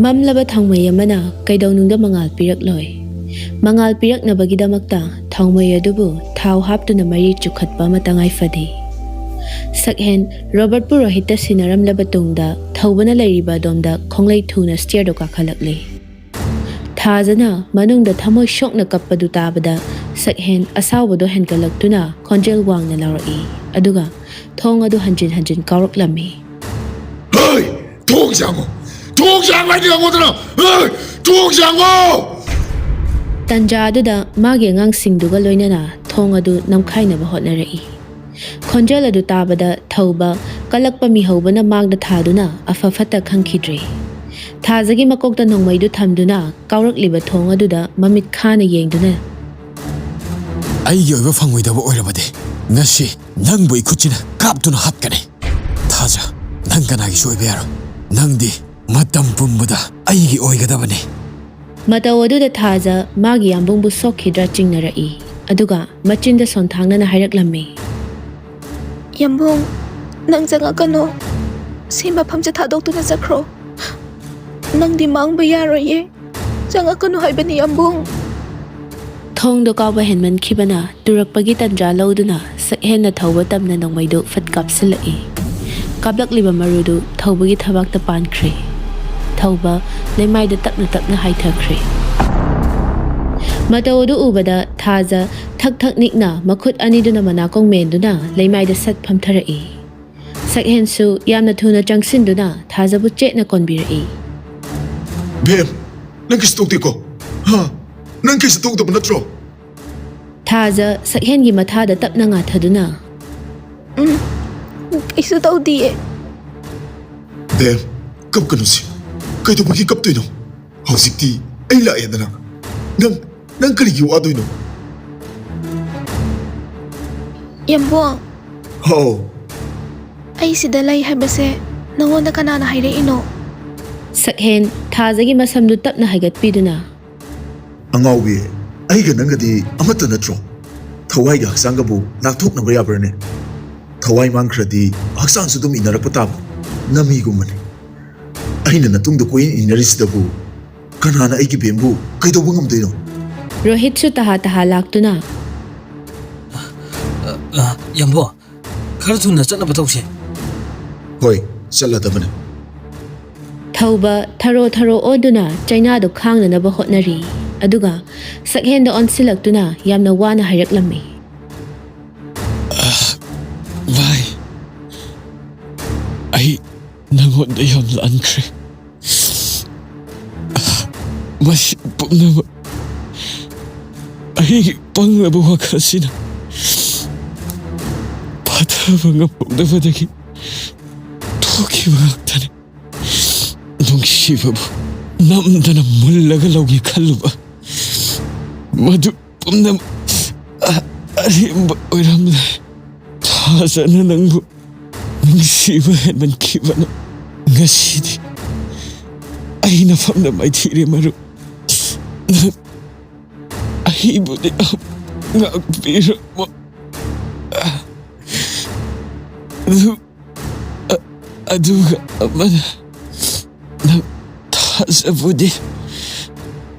ꯃꯝꯂꯕ ꯊꯥꯎꯃꯩ ꯑꯃꯅ ꯀꯩꯗꯧꯅꯨꯡꯗ ꯃꯉꯥꯜ ꯄꯤꯔꯛꯂꯣꯏ꯫ ꯃꯉꯥꯜ ꯄꯤꯔꯛꯅꯕꯒꯤꯗꯃꯛꯇ ꯊꯥꯎꯃꯩ ꯑꯗꯨꯕꯨ ꯊꯥꯎ ꯍꯥꯞꯇꯨꯅ ꯃꯔꯤ ꯆꯨꯈꯠꯄ ꯑꯃ ꯇꯉꯥꯏ ꯐꯗꯦ꯫ ꯁꯛꯍꯦꯟ ꯔꯣꯕꯔꯠꯄꯨ ꯔꯣꯍꯤꯠꯇ ꯁꯤꯟꯅꯔꯝꯂꯕ ꯇꯨꯡꯗ ꯊꯧꯕꯅ ꯂꯩꯔꯤꯕ ꯑꯗꯣꯝꯗ ꯈꯣꯡꯂꯩ ꯊꯨꯅ ꯁ꯭ꯇꯤꯌꯔꯗꯨ ꯀꯥꯈꯠꯂꯛꯂꯤ꯫ ꯊꯥꯖꯅ ꯃꯅꯨꯡꯗ ꯊꯃꯣꯏ ꯁꯣꯛꯅ ꯀꯞꯄꯗꯨ ꯇꯥꯕꯗ ꯁꯛꯍꯦꯟ ꯑꯁꯥꯎꯕꯗꯨ ꯍꯦꯟꯒꯠꯂꯛꯇꯨꯅ ꯈꯣꯟꯖꯦꯜ ꯋꯥꯡꯅ ꯂꯥꯎꯔꯛꯏ, ꯑꯗꯨꯒ ꯊꯣꯡ ꯑꯗꯨ ꯍꯟꯖꯤꯟ ꯍꯟꯖꯤꯟ ꯀꯥꯎꯔꯛꯂꯝꯃꯤ꯫ ꯍꯩ! ꯊꯣꯡ ꯍꯥꯡꯉꯣ! ꯊꯣꯡ ꯍꯥꯡꯉꯣ ꯍꯥꯏꯗꯤ ꯍꯥꯡꯉꯣꯗꯅ! ꯍꯩ! ꯊꯣꯡ ꯍꯥꯡꯉꯣ! ꯇꯟꯖꯥ ꯑꯗꯨꯗ ꯃꯥꯒꯤ ꯑꯉꯥꯡꯁꯤꯡꯗꯨꯒ ꯂꯣꯏꯅꯅ ꯊꯣꯡ ꯑꯗꯨ ꯅꯝꯈꯥꯏꯅꯕ ꯍꯣꯠꯅꯔꯛꯏ꯫ ꯈꯣꯟꯖꯦꯜ ꯑꯗꯨ ꯇꯥꯕꯗ ꯊꯧꯕ ꯀꯜꯂꯛꯄ ꯃꯤꯍꯧꯕꯅ ꯃꯥꯡꯗ ꯊꯥꯗꯨꯅ ꯑꯐ ꯐꯠꯇ ꯈꯪꯈꯤꯗ꯭ꯔꯦ꯫ ꯊꯥꯖꯒꯤ ꯃꯀꯣꯛꯇ ꯅꯣꯡꯃꯩꯗꯨ ꯊꯝꯗꯨꯅ ꯀꯥꯎꯔꯛꯂꯤꯕ ꯊꯣꯡ ꯑꯗꯨꯗ ꯃꯃꯤꯠ ꯈꯥꯅ ꯌꯦꯡꯗꯨꯅ ꯑꯩꯒꯤ ꯑꯣꯏꯕ ꯐꯪꯉꯣꯏꯗꯕ ꯑꯣꯏꯔꯕꯗꯤ ꯉꯁꯤ ꯅꯪꯕꯨ ꯏꯈꯨꯠꯁꯤꯅ ꯀꯥꯞꯇꯨꯅ ꯍꯥꯠꯀꯅꯤ꯫ ꯊꯥꯖ, ꯅꯪ ꯀꯅꯥꯒꯤꯁꯨ ꯑꯣꯏꯕ ꯌꯥꯔꯣꯏ꯫ ꯅꯪꯗꯤ ꯃꯇꯝ ꯄꯨꯝꯕꯗ ꯑꯩꯒꯤ ꯑꯣꯏꯒꯗꯕꯅꯤ꯫ ꯃꯇꯧ ꯑꯗꯨꯗ ꯊꯥꯖ ꯃꯥꯒꯤ ꯌꯥꯝꯕꯨꯡꯕꯨ ꯁꯣꯛꯈꯤꯗ꯭ꯔꯥ ꯆꯤꯡꯅꯔꯛꯏ, ꯑꯗꯨꯒ ꯃꯆꯤꯟꯗ ꯁꯣꯟꯊꯥꯡꯅꯅ ꯍꯥꯏꯔꯛꯂꯝꯃꯤ꯫ ꯌꯥꯝꯕꯨꯡ, ꯅꯪ ꯆꯪꯉꯛꯀꯅꯣ꯫ ꯁꯤ ꯃꯐꯝꯁꯦ ꯊꯥꯗꯣꯛꯇꯨꯅ ꯆꯠꯈ꯭ꯔꯣ꯫ ꯅꯪꯗꯤ ꯃꯥꯡꯕ ꯌꯥꯔꯣꯏꯌꯦ꯫ ꯆꯪꯉꯛꯀꯅꯣ ꯍꯥꯏꯕꯅꯤ ꯌꯥꯝꯕꯨꯡ꯫ ꯊꯣꯡꯗꯣ ꯀꯥꯎꯕ ꯍꯦꯟꯃꯟꯈꯤꯕꯅ ꯇꯨꯔꯛꯄꯒꯤ ꯇꯟꯖꯥ ꯂꯧꯗꯨꯅ ꯁꯛꯍꯦꯟꯅ ꯊꯧꯕ ꯇꯝꯅ ꯅꯣꯡꯃꯩꯗꯨ ꯐꯠ ꯀꯥꯞꯁꯤꯜꯂꯛꯏ꯫ ꯀꯥꯞꯂꯛꯂꯤꯕ ꯃꯔꯨꯗꯨ ꯊꯧꯕꯒꯤ ꯊꯕꯥꯛꯇ ꯄꯥꯟꯈ꯭ꯔꯦ꯫ ꯊꯧꯕ ꯂꯩꯃꯥꯏꯗ ꯇꯞꯅ ꯇꯞꯅ ꯍꯥꯏꯊꯈ꯭ꯔꯦ꯫ ꯃꯇꯧ ꯑꯗꯨ ꯎꯕꯗ ꯊꯥꯖ ꯊꯛ ꯊꯛ ꯅꯤꯛꯅ ꯃꯈꯨꯠ ꯑꯅꯤꯗꯨꯅ ꯃꯅꯥꯀꯣꯡ ꯃꯦꯟꯗꯨꯅ ꯂꯩꯃꯥꯏꯗ ꯁꯠ ꯐꯝꯊꯔꯛꯏ꯫ ꯁꯛꯍꯦꯟꯁꯨ ꯌꯥꯝꯅ ꯊꯨꯅ ꯆꯪꯁꯤꯟꯗꯨꯅ ꯊꯥꯖꯕꯨ ꯆꯦꯠꯅ ꯀꯣꯟꯕꯤꯔꯛꯏ꯫ ꯕꯦꯝ, ꯅꯪ ꯀꯩꯁꯨ ꯇꯧꯗꯦꯀꯣ? ꯍꯥ? ꯅꯪ ꯀꯩꯁꯨ ꯇꯧꯗꯕ ꯅꯠꯇ꯭ꯔꯣ? ꯊꯥꯖ ꯁꯛꯍꯦꯟꯒꯤ ꯃꯊꯥꯗ ꯇꯞꯅ ꯉꯥꯊꯗꯨꯅ ꯀꯩꯁꯨ ꯇꯧꯗꯤꯌꯦ꯫ ꯕꯦꯝ, ꯀꯞꯀꯅꯨꯁꯤ꯫ ꯀꯩꯗꯧꯕꯒꯤ ꯀꯞꯇꯣꯏꯅꯣ? ꯍꯧꯖꯤꯛꯇꯤ ꯑꯩ ꯂꯥꯛꯑꯦꯗꯅ꯫ ꯅꯪ ꯀꯔꯤꯒꯤ ꯋꯥꯗꯣꯏꯅꯣ? ꯌꯥꯝꯕꯨꯡ, ꯍꯥꯎ? ꯑꯩ ꯁꯤꯗ ꯂꯩ ꯍꯥꯏꯕꯁꯦ ꯅꯪꯉꯣꯟꯗ ꯀꯅꯥꯅ ꯍꯥꯏꯔꯛꯏꯅꯣ? ꯁꯛꯍꯦꯟ ꯊꯥꯖꯒꯤ ꯃꯁꯝꯗꯨ ꯇꯞꯅ ꯍꯥꯏꯒꯠꯄꯤꯗꯨꯅ ꯑꯉꯥꯎꯕꯤ, ꯑꯩꯒ ꯅꯪꯒꯗꯤ ꯑꯃꯠꯇ ꯅꯠꯇ꯭ꯔꯣ? ꯊꯋꯥꯏꯒ ꯍꯛꯆꯥꯡꯒꯕꯨ ꯅꯥꯛꯊꯣꯛꯅꯕ ꯌꯥꯕ꯭ꯔꯅꯦ? ꯊꯋꯥꯏ ꯃꯥꯡꯈ꯭ꯔꯗꯤ ꯍꯛꯆꯥꯡꯁꯨ ꯑꯗꯨꯝ ꯏꯟꯅꯔꯛꯄ ꯇꯥꯕ, ꯅꯃꯤꯒꯨꯝꯕꯅꯤ꯫ ꯑꯩꯅ ꯅꯇꯨꯡꯗ ꯀꯣꯏꯏꯟ ꯏꯟꯅꯔꯤꯁꯤꯗꯕꯨ ꯀꯅꯥꯅ ꯑꯩꯒꯤ ꯕꯦꯝꯕꯨ ꯀꯩꯗꯧꯕ ꯉꯝꯗꯣꯏꯅꯣ? ꯔꯣꯍꯤꯠꯁꯨ ꯇꯍꯥ ꯇꯍꯥ ꯂꯥꯛꯇꯨꯅ ꯌꯥꯝꯕꯣ, ꯈꯔ ꯊꯨꯅ ꯆꯠꯅꯕ ꯇꯧꯁꯦ꯫ ꯍꯣꯏ, ꯆꯠꯂꯗꯕꯅꯦ꯫ ꯊꯧꯕ ꯊꯔꯣ ꯊꯔꯣ ꯑꯣꯗꯨꯅ ꯆꯩꯅꯥꯗꯨ ꯈꯥꯡꯅꯅꯕ ꯍꯣꯠꯅꯔꯤ, ꯑꯗꯨꯒ ꯁꯛꯍꯦꯟꯗ ꯑꯣꯟꯁꯤꯜꯂꯛꯇꯨꯅ ꯌꯥꯝꯅ ꯋꯥꯅ ꯍꯥꯏꯔꯛꯂꯝꯃꯤ꯫ ꯚꯥꯏ, ꯑꯩ ꯅꯪꯉꯣꯟꯗ ꯌꯥꯝ ꯂꯥꯟꯈ꯭ꯔꯦ꯫ ꯃꯁꯤ ꯄꯨꯝꯅꯃꯛ ꯑꯩꯒꯤ ꯄꯪꯂꯕ ꯋꯥꯈꯜꯁꯤꯅ ꯐꯊꯕ ꯉꯝꯍꯧꯗꯕꯗꯒꯤ ꯊꯣꯛꯈꯤꯕ ꯉꯥꯛꯇꯅꯤ꯫ ꯅꯨꯡꯁꯤꯕꯕꯨ ꯅꯝꯗꯅ ꯃꯨꯜꯂꯒ ꯂꯧꯒꯦ ꯈꯜꯂꯨꯕ ꯃꯗꯨ ꯄꯨꯝꯅꯃꯛ ꯑꯔꯦꯝꯕ ꯑꯣꯏꯔꯝꯂꯦ꯫ ꯊꯥꯖꯅ ꯅꯪꯕꯨ ꯅꯨꯡꯁꯤꯕ ꯍꯦꯟꯃꯟꯈꯤꯕꯅ ꯉꯁꯤꯗꯤ ꯑꯩ ꯅꯐꯝꯗ ꯃꯥꯏꯊꯤꯔꯦ ꯃꯔꯨꯞ꯫ ꯅꯪ ꯑꯩꯕꯨꯗꯤ ꯉꯥꯛꯄꯤꯔꯝꯃꯣ꯫ ꯑꯗꯨꯒ ꯑꯃꯅ ꯅꯪ ꯊꯥꯖꯕꯨꯗꯤ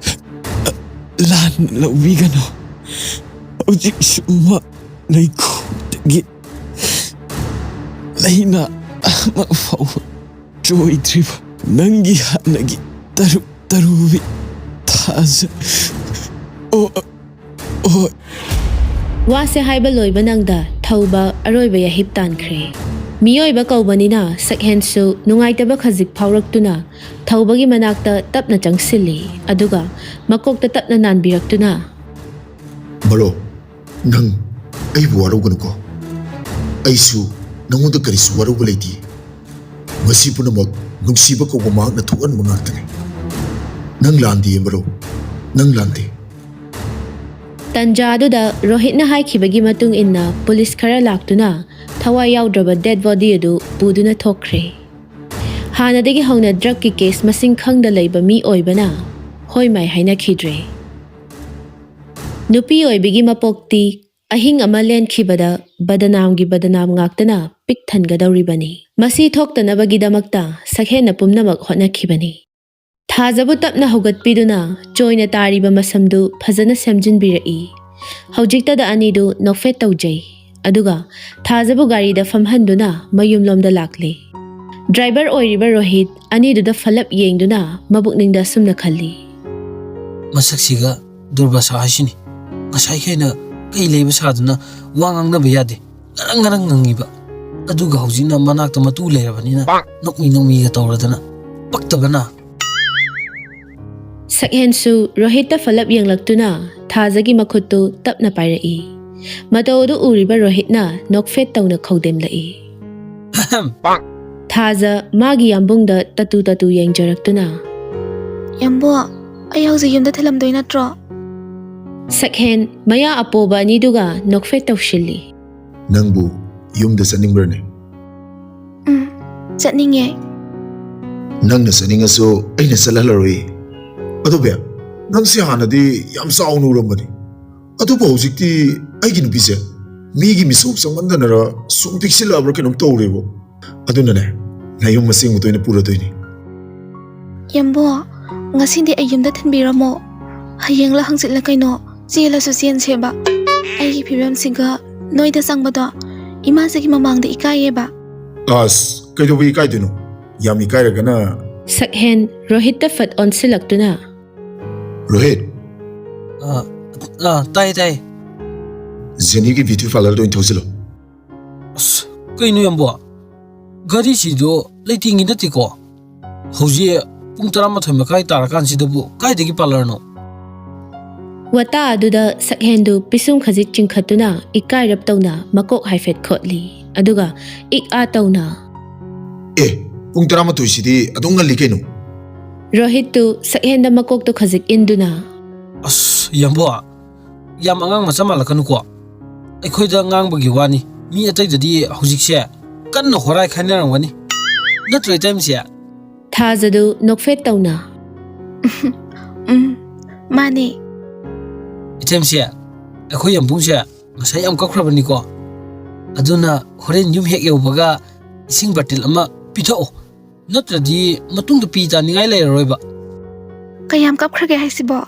ꯂꯥꯟꯅ ꯂꯧꯕꯤꯒꯅꯨ꯫ ꯍꯧꯖꯤꯛꯁꯨ ꯃꯥ ꯂꯩꯈꯣꯝꯗꯒꯤ ꯂꯩꯅꯥ ꯑꯃ ꯐꯥꯎꯕ ꯆꯣꯏꯗ꯭ꯔꯤꯕ ꯅꯪꯒꯤ ꯍꯥꯟꯅꯒꯤ ꯇꯔꯨꯕꯤ ꯊꯥꯖ꯫ ꯋꯥꯁꯦ ꯍꯥꯏꯕ ꯂꯣꯏꯕ ꯅꯪꯗ ꯊꯧꯕ ꯑꯔꯣꯏꯕ ꯌꯥꯍꯤꯞ ꯇꯥꯟꯈ꯭ꯔꯦ꯫ ꯃꯤꯑꯣꯏꯕ ꯀꯧꯕꯅꯤꯅ ꯁꯛꯍꯦꯟꯁꯨ ꯅꯨꯡꯉꯥꯏꯇꯕ ꯈꯖꯤꯛ ꯐꯥꯎꯔꯛꯇꯨꯅ ꯊꯧꯕꯒꯤ ꯃꯅꯥꯛꯇ ꯇꯞꯅ ꯆꯪꯁꯤꯜꯂꯤ, ꯑꯗꯨꯒ ꯃꯀꯣꯛꯇ ꯇꯞꯅ ꯅꯥꯟꯕꯤꯔꯛꯇꯨꯅ ꯃꯔꯣ, ꯅꯪ ꯑꯩꯕꯨ ꯋꯥꯔꯧꯒꯅꯨꯀꯣ꯫ ꯑꯩꯁꯨ ꯅꯪꯉꯣꯟꯗ ꯀꯔꯤꯁꯨ ꯋꯥꯔꯧꯕ ꯂꯩꯇꯦ꯫ ꯃꯁꯤ ꯄꯨꯝꯅꯃꯛ ꯅꯨꯡꯁꯤꯕ ꯀꯧꯕ ꯃꯍꯥꯛꯅ ꯊꯣꯛꯍꯟꯕ ꯉꯥꯛꯇꯅꯤ꯫ ꯅꯪ ꯂꯥꯟꯗꯦ ꯃꯔꯣ, ꯅꯪ ꯂꯥꯟꯗꯦ꯫ ꯇꯟꯖꯥ ꯑꯗꯨꯗ ꯔꯣꯍꯤꯠꯅ ꯍꯥꯏꯈꯤꯕꯒꯤ ꯃꯇꯨꯡ ꯏꯟꯅ ꯄꯨꯂꯤꯁ ꯈꯔ ꯂꯥꯛꯇꯨꯅ ꯊꯋꯥꯏ ꯌꯥꯎꯗ꯭ꯔꯕ ꯗꯦꯗ ꯕꯣꯗꯤ ꯑꯗꯨ ꯄꯨꯗꯨꯅ ꯊꯣꯛꯈ꯭ꯔꯦ꯫ ꯍꯥꯟꯅꯗꯒꯤ ꯍꯧꯅ ꯗ꯭ꯔꯒꯀꯤ ꯀꯦꯁ ꯃꯁꯤꯡ ꯈꯪꯗ ꯂꯩꯕ ꯃꯤ ꯑꯣꯏꯕꯅ ꯍꯣꯏ ꯃꯥꯏ ꯍꯥꯏꯅꯈꯤꯗ꯭ꯔꯦ꯫ ꯅꯨꯄꯤ ꯑꯣꯏꯕꯤꯒꯤ ꯃꯄꯣꯛꯇꯤ ꯑꯍꯤꯡ ꯑꯃ ꯂꯦꯟꯈꯤꯕꯗ ꯕꯗꯅꯥꯝꯒꯤ ꯕꯗꯅꯥꯝ ꯉꯥꯛꯇꯅ ꯄꯤꯛ ꯊꯟꯒꯗꯧꯔꯤꯕꯅꯤ꯫ ꯃꯁꯤ ꯊꯣꯛꯇꯅꯕꯒꯤꯗꯃꯛꯇ ꯁꯛꯍꯦꯟꯅ ꯄꯨꯝꯅꯃꯛ ꯍꯣꯠꯅꯈꯤꯕꯅꯤ꯫ ꯊꯥꯖꯕꯨ ꯇꯞꯅ ꯍꯧꯒꯠꯄꯤꯗꯨꯅ ꯆꯣꯏꯅ ꯇꯥꯔꯤꯕ ꯃꯁꯝꯗꯨ ꯐꯖꯅ ꯁꯦꯝꯖꯤꯟꯕꯤꯔꯛꯏ꯫ ꯍꯧꯖꯤꯛꯇꯗ ꯑꯅꯤꯗꯨ ꯅꯣꯛꯐꯦꯠ ꯇꯧꯖꯩ ꯑꯗꯨꯒ ꯊꯥꯖꯕꯨ ꯒꯥꯔꯤꯗ ꯐꯝꯍꯟꯗꯨꯅ ꯃꯌꯨꯝꯂꯣꯝꯗ ꯂꯥꯛꯂꯤ꯫ ꯗ꯭ꯔꯥꯏꯚꯔ ꯑꯣꯏꯔꯤꯕ ꯔꯣꯍꯤꯠ ꯑꯅꯤꯗꯨꯗ ꯐꯂꯞ ꯌꯦꯡꯗꯨꯅ ꯃꯕꯨꯛꯅꯤꯡꯗ ꯑꯁꯨꯝꯅ ꯈꯜꯂꯤ꯫ ꯃꯁꯛꯁꯤꯒ ꯗꯨꯔꯕꯥꯁꯥ ꯍꯥꯏꯁꯤꯅꯤ ꯉꯁꯥꯏꯈꯩꯅ ꯀꯩ ꯂꯩꯕ ꯁꯥꯗꯨꯅ ꯋꯥ ꯉꯥꯡꯅꯕ ꯌꯥꯗꯦ ꯉꯔꯪ ꯉꯔꯪ ꯉꯪꯉꯤꯕ ꯑꯗꯨꯒ ꯍꯧꯖꯤꯛꯅ ꯃꯅꯥꯛꯇ ꯃꯇꯨ ꯂꯩꯔꯕꯅꯤꯅ ꯅꯣꯛꯃꯤꯒ ꯇꯧꯔꯗꯅ ꯄꯛꯇꯕꯅ꯫ ꯁꯛꯍꯦꯟꯁꯨ ꯔꯣꯍꯤꯠꯇ ꯐꯂꯞ ꯌꯦꯡꯂꯛꯇꯨꯅ ꯊꯥꯖꯒꯤ ꯃꯈꯨꯠꯇꯨ ꯇꯞꯅ ꯄꯥꯏꯔꯛꯏ꯫ ꯃꯇꯧ ꯑꯗꯨ ꯎꯔꯤꯕ ꯔꯣꯍꯤꯠꯅ ꯅꯣꯛꯐꯦꯠ ꯇꯧꯅ ꯈꯧꯗꯦꯝꯂꯛꯏ꯫ ꯊꯥꯖ ꯃꯥꯒꯤ ꯌꯥꯝꯕꯨꯡꯗ ꯇꯇꯨ ꯇꯇꯨ ꯌꯦꯡꯖꯔꯛꯇꯨꯅ ꯌꯥꯝꯕꯣ, ꯑꯩ ꯍꯧꯖꯤꯛ ꯌꯨꯝꯗ ꯊꯤꯜꯂꯝꯗꯣꯏ ꯅꯠꯇ꯭ꯔꯣ? ꯁꯛꯍꯦꯟ ꯃꯌꯥ ꯑꯄꯣꯕ ꯑꯅꯤꯗꯨꯒ ꯅꯣꯛꯐꯦꯠ ꯇꯧꯁꯤꯜꯂꯤ꯫ ꯅꯪꯕꯨ ꯌꯨꯝꯗ ꯆꯠꯅꯤꯡꯕ꯭ꯔꯅꯦ? ꯆꯠꯅꯤꯡꯉꯦ꯫ ꯅꯪꯅ ꯆꯠꯅꯤꯡꯉꯁꯨ ꯑꯩꯅ ꯆꯠꯍꯜꯂꯔꯣꯏ꯫ ꯑꯗꯣ ꯕꯦꯝ, ꯅꯪꯁꯦ ꯍꯥꯟꯅꯗꯤ ꯌꯥꯝ ꯆꯥꯎꯅ ꯎꯔꯝꯕꯅꯤ, ꯑꯗꯨꯕꯨ ꯍꯧꯖꯤꯛꯇꯤ ꯑꯩꯒꯤ ꯅꯨꯄꯤꯁꯦ ꯃꯤꯒꯤ ꯃꯤꯁꯧ ꯆꯪꯃꯟꯗꯅꯔ ꯁꯨꯝ ꯄꯤꯛꯁꯤꯜꯂꯛꯑꯕ꯭ꯔꯥ ꯀꯩꯅꯣꯝ ꯇꯧꯔꯦꯕꯣ꯫ ꯑꯗꯨꯅꯅꯦ ꯅꯌꯨꯝ ꯃꯁꯤꯡꯕꯨ ꯇꯣꯏꯅ ꯄꯨꯔꯗꯣꯏꯅꯤ꯫ ꯌꯥꯝꯕꯣ, ꯉꯁꯤꯗꯤ ꯑꯩ ꯌꯨꯝꯗ ꯊꯤꯟꯕꯤꯔꯝꯃꯣ꯫ ꯍꯌꯦꯡꯂ ꯍꯪꯆꯤꯠꯂ ꯀꯩꯅꯣ ꯆꯦꯜꯂꯁꯨ ꯆꯦꯟꯁꯦꯕ꯫ ꯑꯩꯒꯤ ꯐꯤꯕꯝꯁꯤꯒ ꯅꯣꯏꯗ ꯆꯪꯕꯗꯣ ꯏꯃꯥꯁꯤꯒꯤ ꯃꯃꯥꯡꯗ ꯏꯀꯥꯏꯌꯦꯕ꯫ ꯑꯁ, ꯀꯩꯗꯧꯕ ꯏꯀꯥꯏꯗꯣꯏꯅꯣ? ꯌꯥꯝ ꯏꯀꯥꯏꯔꯒꯅ ꯁꯛꯍꯦꯟ ꯔꯣꯍꯤꯠꯇ ꯐꯠ ꯑꯣꯟꯁꯤꯜꯂꯛꯇꯨꯅ ꯔꯣꯍꯤꯠ, ꯇꯥꯏ ꯇꯥꯏ꯫ ꯖꯦꯅꯤꯒꯤ ꯕ꯭ꯌꯨꯇꯤ ꯄꯥꯔꯂꯔꯗ ꯑꯣꯏꯅ ꯊꯧꯖꯤꯜꯂꯣ꯫ ꯑꯁ ꯀꯩꯅꯣ ꯌꯥꯝꯕꯣ, ꯒꯥꯔꯤꯁꯤꯗꯣ ꯂꯩꯇꯦꯡꯒꯤ ꯅꯠꯇꯦꯀꯣ? ꯍꯧꯖꯤꯛ ꯄꯨꯡ 11:30 ꯇꯥꯔꯀꯥꯟꯁꯤꯗꯕꯨ ꯀꯥꯏꯗꯒꯤ ꯄꯥꯔꯂꯔꯅꯣ? ꯋꯥꯇꯥ ꯑꯗꯨꯗ ꯁꯛꯍꯦꯟꯗꯨ ꯄꯤꯁꯨꯝ ꯈꯖꯤꯛ ꯆꯤꯡꯈꯠꯇꯨꯅ ꯏꯀꯥꯏꯔꯞ ꯇꯧꯅ ꯃꯀꯣꯛ ꯍꯥꯏꯐꯦꯠ ꯈꯣꯠꯂꯤ ꯑꯗꯨꯒ ꯏꯛ-ꯑꯥ ꯇꯧꯅ ꯑꯦ, ꯄꯨꯡ 11 ꯑꯗꯨꯝ ꯉꯜꯂꯤ ꯀꯩꯅꯣ? ꯔꯣꯍꯤꯠꯇꯨ ꯁꯛꯍꯦꯟꯗ ꯃꯀꯣꯛꯇꯨ ꯈꯖꯤꯛ ꯏꯟꯗꯨꯅ ꯑꯁ ꯌꯥꯝꯕꯣ, ꯌꯥꯝ ꯑꯉꯥꯡ ꯃꯆꯥ ꯃꯥꯜꯂꯛꯀꯅꯨꯀꯣ꯫ ꯑꯩꯈꯣꯏꯗ ꯉꯥꯡꯕꯒꯤ ꯋꯥꯅꯤ, ꯃꯤ ꯑꯇꯩꯗꯗꯤ ꯍꯧꯖꯤꯛꯁꯦ ꯀꯟꯅ ꯍꯣꯔꯥꯏ ꯈꯥꯏꯅꯔꯝꯒꯅꯤ, ꯅꯠꯇ꯭ꯔꯣ ꯏꯇꯩꯃꯁꯦ? ꯊꯥꯖꯗꯨ ꯅꯣꯛꯐꯦꯠ ꯇꯧꯅ ꯃꯥꯅꯦ꯫ ꯏꯇꯩꯃꯁꯦ, ꯑꯩꯈꯣꯏ ꯌꯥꯝꯕꯨꯡꯁꯦ ꯉꯁꯥꯏ ꯌꯥꯝ ꯀꯞꯈ꯭ꯔꯕꯅꯤꯀꯣ꯫ ꯑꯗꯨꯅ ꯍꯣꯔꯦꯟ ꯌꯨꯝ ꯍꯦꯛ ꯌꯧꯕꯒ ꯏꯁꯤꯡ ꯕꯥꯔꯇꯤꯜ ꯑꯃ ꯄꯤꯊꯛꯑꯣ, ꯅꯠꯇ꯭ꯔꯗꯤ ꯃꯇꯨꯡꯗ ꯄꯤ ꯇꯥꯅꯤꯡꯉꯥꯏ ꯂꯩꯔꯔꯣꯏꯕ꯫ ꯀꯌꯥꯝ ꯀꯞꯈ꯭ꯔꯒꯦ ꯍꯥꯏꯁꯤꯕꯣ?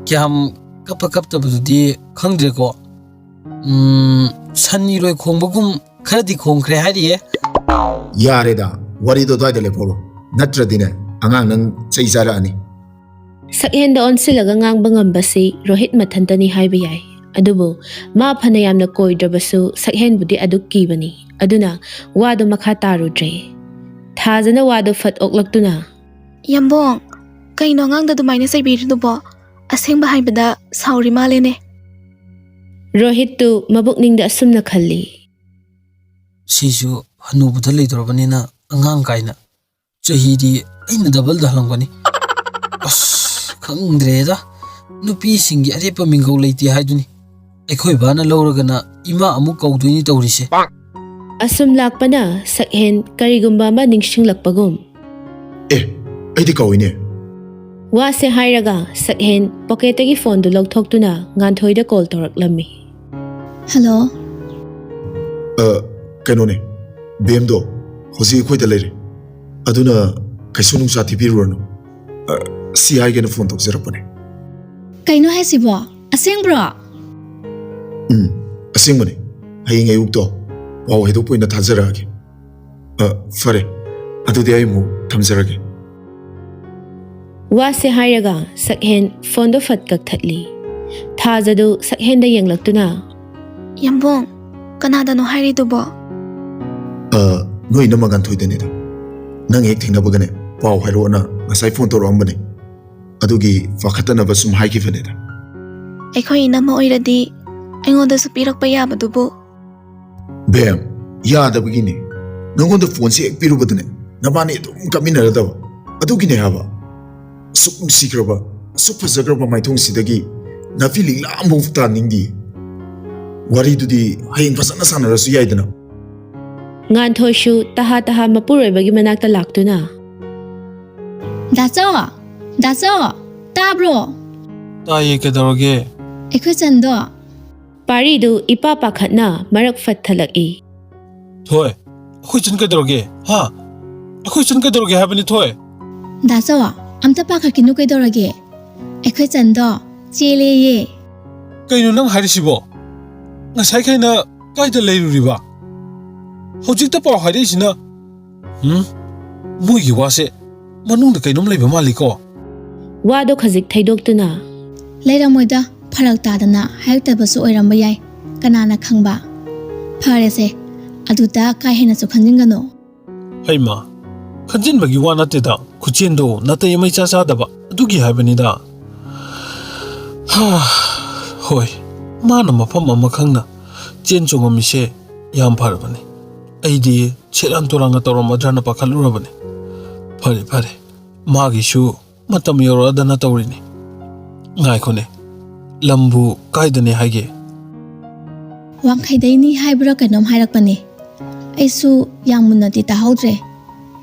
ꯀꯌꯥꯝ ꯀꯞꯇꯕꯗꯨꯗꯤ ꯈꯪꯗ꯭ꯔꯦꯀꯣ꯫ ꯁꯟ ꯏꯔꯣꯏ ꯈꯣꯡꯕꯒꯨꯝ ꯈꯔꯗꯤ ꯈꯣꯡꯈ꯭ꯔꯦ ꯍꯥꯏꯔꯤꯌꯦ꯫ ꯌꯥꯔꯦꯗ, ꯋꯥꯔꯤꯗꯣ ꯑꯗꯨꯋꯥꯏꯗ ꯂꯦꯞꯍꯧꯔꯣ, ꯅꯠꯇ꯭ꯔꯗꯤꯅꯦ ꯑꯉꯥꯡ ꯅꯪ ꯆꯩ ꯆꯥꯔꯛꯑꯅꯤ꯫ ꯁꯛꯍꯦꯟꯗ ꯑꯣꯟꯁꯤꯜꯂꯒ ꯉꯥꯡꯕ ꯉꯝꯕꯁꯤ ꯔꯣꯍꯤꯠ ꯃꯊꯟꯇꯅꯤ ꯍꯥꯏꯕ ꯌꯥꯏ꯫ ꯑꯗꯨꯕꯨ ꯃꯥ ꯐꯅ ꯌꯥꯝꯅ ꯀꯣꯏꯗ꯭ꯔꯕꯁꯨ ꯁꯛꯍꯦꯟꯕꯨꯗꯤ ꯑꯗꯨꯛ ꯀꯤꯕꯅꯤ꯫ ꯑꯗꯨꯅ ꯋꯥꯗꯨ ꯃꯈꯥ ꯇꯥꯔꯨꯗ꯭ꯔꯦ꯫ ꯊꯥꯖꯅ ꯋꯥꯗꯨ ꯐꯠ ꯑꯣꯛꯂꯛꯇꯨꯅ ꯌꯥꯝꯕꯣꯡ, ꯀꯩꯅꯣ ꯑꯉꯥꯡꯗ ꯑꯗꯨꯃꯥꯏꯅ ꯆꯩꯕꯤꯔꯤꯗꯨꯕꯣ? ꯑꯁꯦꯡꯕ ꯍꯥꯏꯕꯗ ꯁꯥꯎꯔꯤ ꯃꯥꯜꯂꯦꯅꯦ꯫ ꯔꯣꯍꯤꯠꯇꯨ ꯃꯕꯨꯛꯅꯤꯡꯗ ꯑꯁꯨꯝꯅ ꯈꯜꯂꯤ꯫ ꯁꯤꯁꯨ ꯍꯅꯨꯕꯗ ꯂꯩꯗꯧꯔꯕꯅꯤꯅ ꯑꯉꯥꯡ ꯀꯥꯏꯅ ꯆꯍꯤꯗꯤ ꯑꯩꯅ ꯗꯕꯜꯗ ꯍꯜꯂꯝꯒꯅꯤ꯫ ꯑꯁ ꯈꯪꯗ꯭ꯔꯦꯗ, ꯅꯨꯄꯤꯁꯤꯡꯒꯤ ꯑꯔꯦꯞꯄ ꯃꯤꯡꯒꯧ ꯂꯩꯇꯦ ꯍꯥꯏꯗꯨꯅꯤ꯫ ꯑꯩꯈꯣꯏ ꯕꯥꯅ ꯂꯧꯔꯒꯅ ꯏꯃꯥ ꯑꯃꯨꯛ ꯀꯧꯗꯣꯏꯅꯤ ꯇꯧꯔꯤꯁꯦ꯫ ꯑꯁꯨꯝ ꯂꯥꯛꯄꯅ ꯁꯛꯍꯦꯟ ꯀꯔꯤꯒꯨꯝꯕ ꯑꯃ ꯅꯤꯡꯁꯤꯡꯂꯛꯄꯒꯨꯝ ꯑꯦ, ꯑꯩꯗꯤ ꯀꯧꯏꯅꯦ꯫ ꯋꯥꯁꯦ ꯍꯥꯏꯔꯒ ꯁꯛꯍꯦꯟ ꯄꯣꯀꯦꯠꯇꯒꯤ ꯐꯣꯟꯗꯨ ꯂꯧꯊꯣꯛꯇꯨꯅ ꯉꯥꯟꯊꯣꯏꯗ ꯀꯣꯜ ꯇꯧꯔꯛꯂꯝꯃꯤ꯫ ꯍꯜꯂꯣ꯫ ꯀꯩꯅꯣꯅꯦ, ꯕꯦꯝꯗꯣ ꯍꯧꯖꯤꯛ ꯑꯩꯈꯣꯏꯗ ꯂꯩꯔꯦ, ꯑꯗꯨꯅ ꯀꯩꯁꯨ ꯅꯨꯡꯁꯥ ꯊꯤꯕꯤꯔꯨꯔꯅꯨ꯫ ꯁꯤ ꯍꯥꯏꯒꯦꯅ ꯐꯣꯟ ꯇꯧꯖꯔꯛꯄꯅꯦ꯫ ꯀꯩꯅꯣ ꯍꯥꯏꯁꯤꯕꯣ? ꯑꯁꯦꯡꯕ꯭ꯔꯣ? ꯑꯁꯦꯡꯕꯅꯦ꯫ ꯍꯌꯦꯡ ꯑꯌꯨꯛꯇꯣ ꯄꯥꯎ ꯍꯩꯗꯣꯛꯄ ꯑꯣꯏꯅ ꯊꯥꯖꯔꯛꯑꯒꯦ꯫ ꯐꯔꯦ, ꯑꯗꯨꯗꯤ ꯑꯩ ꯑꯃꯨꯛ ꯊꯝꯖꯔꯒꯦ꯫ ꯋꯥꯁꯦ ꯍꯥꯏꯔꯒ ꯁꯛꯍꯦꯟ ꯐꯣꯟꯗꯣ ꯐꯠ ꯀꯛꯊꯠꯂꯤ꯫ ꯊꯥꯖꯗꯨ ꯁꯛꯍꯦꯟꯗ ꯌꯦꯡꯂꯛꯇꯨꯅ ꯌꯥꯝꯕꯣꯡ, ꯀꯅꯥꯗꯅꯣ ꯍꯥꯏꯔꯤꯗꯨꯕꯣ? ꯅꯣꯏ ꯏꯅꯝꯃ ꯉꯥꯟꯊꯣꯏꯗꯅꯤꯗ꯫ ꯅꯪ ꯍꯦꯛ ꯊꯦꯡꯅꯕꯒꯅꯦ ꯄꯥꯎ ꯍꯥꯏꯔꯛꯑꯣꯅ ꯉꯁꯥꯏ ꯐꯣꯟ ꯇꯧꯔꯛꯑꯝꯕꯅꯦ, ꯑꯗꯨꯒꯤ ꯄꯥꯈꯠꯇꯅꯕ ꯁꯨꯝ ꯍꯥꯏꯈꯤꯕꯅꯤꯗ꯫ ꯑꯩꯈꯣꯏ ꯏꯅꯝꯃ ꯑꯣꯏꯔꯗꯤ ꯑꯩꯉꯣꯟꯗꯁꯨ ꯄꯤꯔꯛꯄ ꯌꯥꯕꯗꯨꯕꯨ꯫ ꯕꯦꯝ, ꯌꯥꯗꯕꯒꯤꯅꯦ꯫ ꯅꯪꯉꯣꯟꯗ ꯐꯣꯟꯁꯦ ꯍꯦꯛ ꯄꯤꯔꯨꯕꯗꯅꯦ ꯅꯕꯥꯅꯤ ꯑꯗꯨꯝ ꯀꯞꯃꯤꯟꯅꯔꯗꯕ, ꯑꯗꯨꯒꯤꯅꯦ ꯍꯥꯏꯕ꯫ ꯑꯁꯨꯛ ꯅꯨꯡꯁꯤꯈ꯭ꯔꯕ, ꯑꯁꯨꯛ ꯐꯖꯈ꯭ꯔꯕ ꯃꯥꯏꯊꯣꯡꯁꯤꯗꯒꯤ ꯅꯥꯄꯤ ꯂꯤꯛꯂꯥ ꯑꯃꯐꯥꯎ ꯇꯥꯅꯤꯡꯗꯦ꯫ ꯋꯥꯔꯤꯗꯨꯗꯤ ꯍꯌꯦꯡ ꯐꯖꯅ ꯁꯥꯟꯅꯔꯁꯨ ꯌꯥꯏꯗꯅ꯫ ꯉꯥꯟꯊꯣꯏꯁꯨ ꯇꯍꯥ ꯇꯍꯥ ꯃꯄꯨꯔꯣꯏꯕꯒꯤ ꯃꯅꯥꯛꯇ ꯂꯥꯛꯇꯨꯅ ꯗꯥꯆꯧ, ꯇꯥꯕ꯭ꯔꯣ? ꯇꯥꯏꯌꯦ, ꯀꯩꯗꯧꯔꯒꯦ? ꯑꯩꯈꯣꯏ ꯆꯟꯗꯣ ꯄꯥꯔꯤꯗꯨ ꯏꯄꯥ ꯄꯥꯈꯠꯅ ꯃꯔꯛ ꯐꯠ ꯊꯠꯂꯛꯏ꯫ ꯊꯣꯏ, ꯑꯩꯈꯣꯏ ꯆꯟ ꯀꯩꯗꯧꯔꯒꯦ? ꯑꯩꯈꯣꯏ ꯆꯟ ꯀꯩꯗꯧꯔꯒꯦ ꯍꯥꯏꯕꯅꯤ ꯊꯣꯏ? ꯗꯥꯆꯣ ꯑꯝꯇ ꯄꯥꯈꯠꯈꯤꯅꯨ ꯀꯩꯗꯧꯔꯒꯦ ꯑꯩꯈꯣꯏ ꯆꯟꯗꯣ ꯆꯦꯜꯂꯦꯌꯦ ꯀꯩꯅꯣ ꯅꯪ ꯍꯥꯏꯔꯤꯁꯤꯕꯣ ꯉꯁꯥꯏꯈꯩꯅ ꯀꯥꯏꯗ ꯂꯩꯔꯨꯔꯤꯕ ꯍꯧꯖꯤꯛꯇ ꯄꯥꯎ ꯍꯥꯏꯔꯛꯏꯁꯤꯅ ꯃꯣꯏꯒꯤ ꯋꯥꯁꯦ ꯃꯅꯨꯡꯗ ꯀꯩꯅꯣꯝ ꯂꯩꯕ ꯃꯥꯜꯂꯤꯀꯣ ꯋꯥꯗꯣ ꯈꯖꯤꯛ ꯊꯩꯗꯣꯛꯇꯨꯅ ꯂꯩꯔꯝꯃꯣꯏꯗ ꯐꯔꯛ ꯇꯥꯗꯅ ꯍꯥꯏꯔꯛꯇꯕꯁꯨ ꯑꯣꯏꯔꯝꯕ ꯌꯥꯏ ꯀꯅꯥꯅ ꯈꯪꯕ ꯐꯔꯦꯁꯦ ꯑꯗꯨꯗ ꯀꯥ ꯍꯦꯟꯅꯁꯨ ꯈꯟꯖꯤꯟꯒꯅꯨ ꯍꯩꯃ ꯈꯟꯖꯤꯟꯕꯒꯤ ꯋꯥ ꯅꯠꯇꯦꯗ ꯈꯨꯆꯦꯟꯗꯣ ꯅꯥꯇꯩ ꯑꯃ ꯏꯆꯥ ꯆꯥꯗꯕ ꯑꯗꯨꯒꯤ ꯍꯥꯏꯕꯅꯤꯗ ꯍꯣꯏ ꯃꯥꯅ ꯃꯐꯝ ꯑꯃ ꯈꯪꯅ ꯆꯦꯟ ꯆꯣꯡꯉꯝꯃꯤꯁꯦ ꯌꯥꯝ ꯐꯔꯕꯅꯤ ꯑꯩꯗꯤ ꯁꯦꯔꯥꯟ ꯇꯨꯔꯥꯟꯒ ꯇꯧꯔꯝꯃꯗ꯭ꯔꯅ ꯄꯥꯈꯠꯂꯨꯔꯕꯅꯤ ꯐꯔꯦ ꯃꯥꯒꯤꯁꯨ ꯃꯇꯝ ꯌꯧꯔꯛꯑꯗꯅ ꯇꯧꯔꯤꯅꯤ ꯉꯥꯏꯈꯣꯅꯦ ꯂꯝꯕꯨ ꯀꯥꯏꯗꯅꯦ ꯍꯥꯏꯒꯦ ꯋꯥꯡꯈꯩꯗꯩꯅꯤ ꯍꯥꯏꯕ꯭ꯔꯥ ꯀꯩꯅꯣꯝ ꯍꯥꯏꯔꯛꯄꯅꯦ ꯑꯩꯁꯨ ꯌꯥꯝ ꯃꯨꯟꯅꯗꯤ ꯇꯥꯍꯧꯗ꯭ꯔꯦ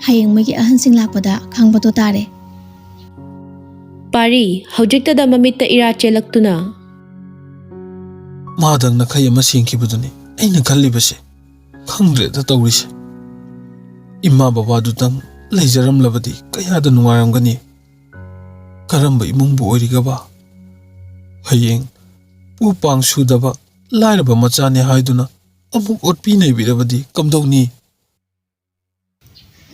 ꯍꯌꯦꯡ ꯃꯣꯏꯒꯤ ꯑꯍꯟꯁꯤꯡ ꯂꯥꯛꯄꯗ ꯈꯪꯕꯗꯣ ꯇꯥꯔꯦ ꯄꯥꯔꯤ ꯍꯧꯖꯤꯛꯇꯗ ꯃꯃꯤꯠꯇ ꯏꯔꯥ ꯆꯦꯜꯂꯛꯇꯨꯅ ꯃꯥꯗꯪ ꯅꯈꯩ ꯑꯃ ꯁꯦꯡꯈꯤꯕꯗꯨꯅꯤ ꯑꯩꯅ ꯈꯜꯂꯤꯕꯁꯦ ꯈꯪꯗ꯭ꯔꯦꯗ ꯇꯧꯔꯤꯁꯦ ꯏꯃꯥ ꯕꯕꯥꯗꯨꯇꯪ ꯂꯩꯖꯔꯝꯂꯕꯗꯤ ꯀꯌꯥꯗ ꯅꯨꯡꯉꯥꯏꯔꯝꯒꯅꯤ ꯀꯔꯝꯕ ꯏꯃꯨꯡꯕꯨ ꯑꯣꯏꯔꯤꯒꯕ ꯍꯌꯦꯡ ꯄꯨ ꯄꯥꯡ ꯁꯨꯗꯕ ꯂꯥꯏꯔꯕ ꯃꯆꯥꯅꯤ ꯍꯥꯏꯗꯨꯅ ꯑꯃꯨꯛ ꯑꯣꯠꯄꯤ ꯅꯩꯕꯤꯔꯕꯗꯤ ꯀꯝꯗꯧꯅꯤ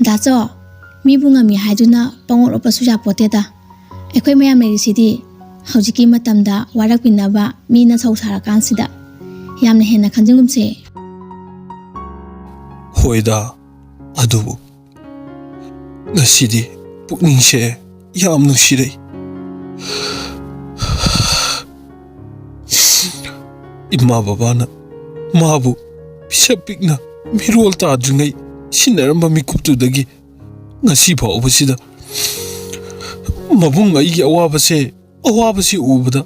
ꯗꯥꯆꯣ ꯃꯤꯕꯨ ꯉꯝꯃꯤ ꯍꯥꯏꯗꯨꯅ ꯄꯪꯑꯣꯠ ꯑꯣꯠꯄꯁꯨ ꯌꯥꯄꯣꯠꯇꯦꯗ ꯑꯩꯈꯣꯏ ꯃꯌꯥꯝ ꯂꯩꯔꯤꯁꯤꯗꯤ ꯍꯧꯖꯤꯛꯀꯤ ꯃꯇꯝꯗ ꯋꯥꯔꯛꯄꯤꯅꯕ ꯃꯤꯅ ꯁꯧ ꯁꯥꯔꯀꯥꯟꯁꯤꯗ ꯌꯥꯝꯅ ꯍꯦꯟꯅ ꯈꯟꯖꯤꯟꯒꯨꯝꯁꯦ ꯍꯣꯏꯗ ꯑꯗꯨꯕꯨ ꯉꯁꯤꯗꯤ ꯄꯨꯛꯅꯤꯡꯁꯦ ꯌꯥꯝ ꯅꯨꯡꯁꯤꯔꯛꯏ ꯏꯃꯥ ꯕꯕꯥꯅ ꯃꯥꯕꯨ ꯄꯤꯁꯛ ꯄꯤꯛꯅ ꯃꯤꯔꯣꯜ ꯇꯥꯗ꯭ꯔꯤꯉꯩ ꯁꯤꯟꯅꯔꯝꯕ ꯃꯤꯀꯨꯞꯇꯨꯗꯒꯤ ꯉꯁꯤ ꯐꯥꯎꯕꯁꯤꯗ ꯃꯕꯨꯡ ꯑꯩꯒꯤ ꯑꯋꯥꯕꯁꯤ ꯎꯕꯗ